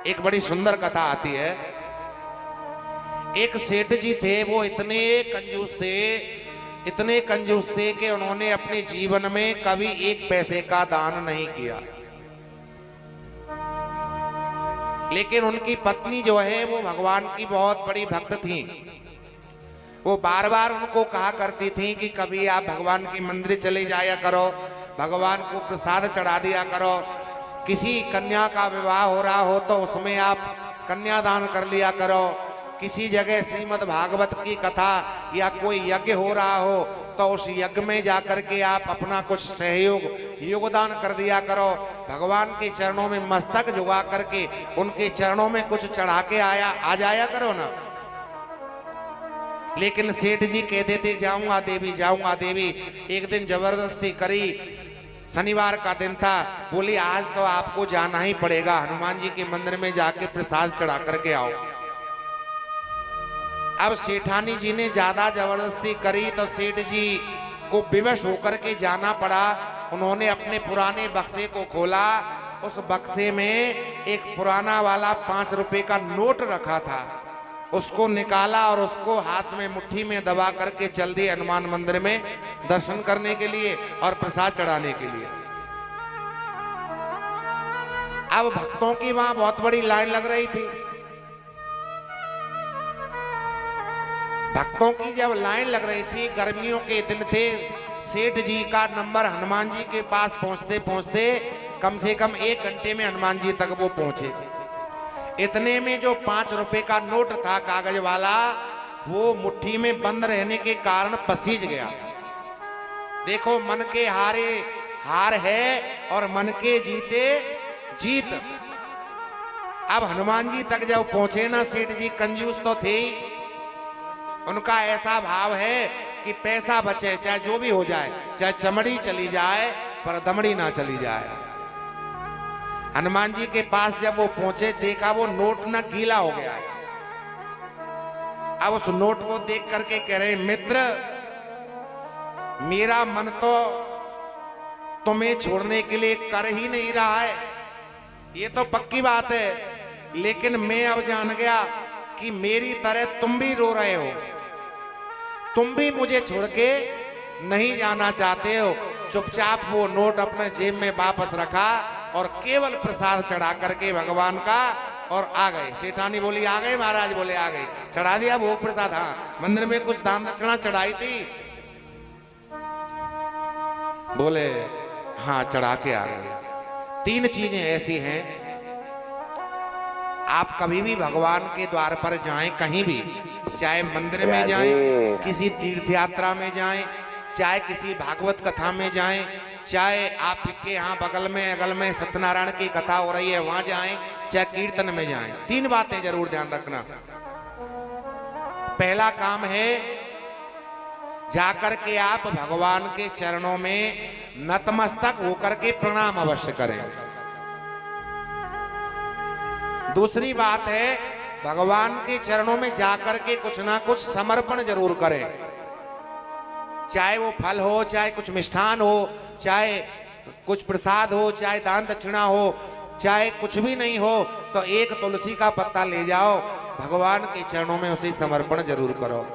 एक बड़ी सुंदर कथा आती है। एक सेठ जी थे, वो इतने कंजूस थे कि उन्होंने अपने जीवन में कभी एक पैसे का दान नहीं किया। लेकिन उनकी पत्नी जो है वो भगवान की बहुत बड़ी भक्त थी। वो बार बार उनको कहा करती थी कि कभी आप भगवान की मंदिर चले जाया करो, भगवान को प्रसाद चढ़ा दिया करो, किसी कन्या का विवाह हो रहा हो तो उसमें आप कन्यादान कर लिया करो, किसी जगह श्रीमद् भागवत की कथा या कोई यज्ञ हो रहा हो तो उस यज्ञ में जाकर के आप अपना कुछ सहयोग योगदान कर दिया करो, भगवान के चरणों में मस्तक झुका करके उनके चरणों में कुछ चढ़ा के आ जाया करो ना। लेकिन सेठ जी कह देते जाऊंगा देवी जाऊंगा देवी। एक दिन जबरदस्ती करी, शनिवार का दिन था, बोली आज तो आपको जाना ही पड़ेगा, हनुमान जी के मंदिर में जाके प्रसाद चढ़ा करके आओ। अब सेठानी जी ने ज्यादा जबरदस्ती करी तो सेठ जी को विवश होकर के जाना पड़ा। उन्होंने अपने पुराने बक्से को खोला, उस बक्से में एक पुराना वाला 5 रुपए का नोट रखा था, उसको निकाला और उसको हाथ में मुट्ठी में दबा करके चल दिए हनुमान मंदिर में दर्शन करने के लिए और प्रसाद चढ़ाने के लिए। अब भक्तों की वहां बहुत बड़ी लाइन लग रही थी। भक्तों की जब लाइन लग रही थी, गर्मियों के दिन थे, सेठ जी का नंबर हनुमान जी के पास पहुंचते पहुंचते कम से कम 1 घंटे में हनुमान जी तक वो पहुंचे। इतने में जो 5 रुपए का नोट था कागज वाला, वो मुट्ठी में बंद रहने के कारण पसीज गया। देखो, मन के हारे हार है और मन के जीते जीत। अब हनुमान जी तक जब पहुंचे ना, सेठ जी कंजूस तो थे, उनका ऐसा भाव है कि पैसा बचे चाहे जो भी हो जाए, चाहे चमड़ी चली जाए पर दमड़ी ना चली जाए। हनुमान जी के पास जब वो पहुंचे, देखा वो नोट ना गीला हो गया है। अब उस नोट को देख करके कह रहे, मित्र मेरा मन तो तुम्हें छोड़ने के लिए कर ही नहीं रहा है, ये तो पक्की बात है, लेकिन मैं अब जान गया कि मेरी तरह तुम भी रो रहे हो, तुम भी मुझे छोड़ के नहीं जाना चाहते हो। चुपचाप वो नोट अपने जेब में वापस रखा और केवल प्रसाद चढ़ा करके भगवान का और आ गए। सेठानी बोली आ गए महाराज? बोले आ गए। चढ़ा दिया भोग प्रसाद? हाँ। मंदिर में कुछ दान दक्षिणा चढ़ाई थी? बोले हाँ, चढ़ा के आ गए। 3 चीजें ऐसी हैं, आप कभी भी भगवान के द्वार पर जाएं, कहीं भी, चाहे मंदिर में जाएं, किसी तीर्थ यात्रा में जाएं, चाहे किसी भागवत कथा में जाएं, चाहे आपके यहाँ बगल में अगल में सत्यनारायण की कथा हो रही है वहां जाएं, चाहे कीर्तन में जाएं, 3 बातें जरूर ध्यान रखना। पहला काम है, जाकर के आप भगवान के चरणों में नतमस्तक होकर के प्रणाम अवश्य करें। दूसरी बात है, भगवान के चरणों में जाकर के कुछ ना कुछ समर्पण जरूर करें, चाहे वो फल हो, चाहे कुछ मिष्ठान हो, चाहे कुछ प्रसाद हो, चाहे दान दक्षिणा हो, चाहे कुछ भी नहीं हो तो एक तुलसी का पत्ता ले जाओ, भगवान के चरणों में उसे समर्पण जरूर करो।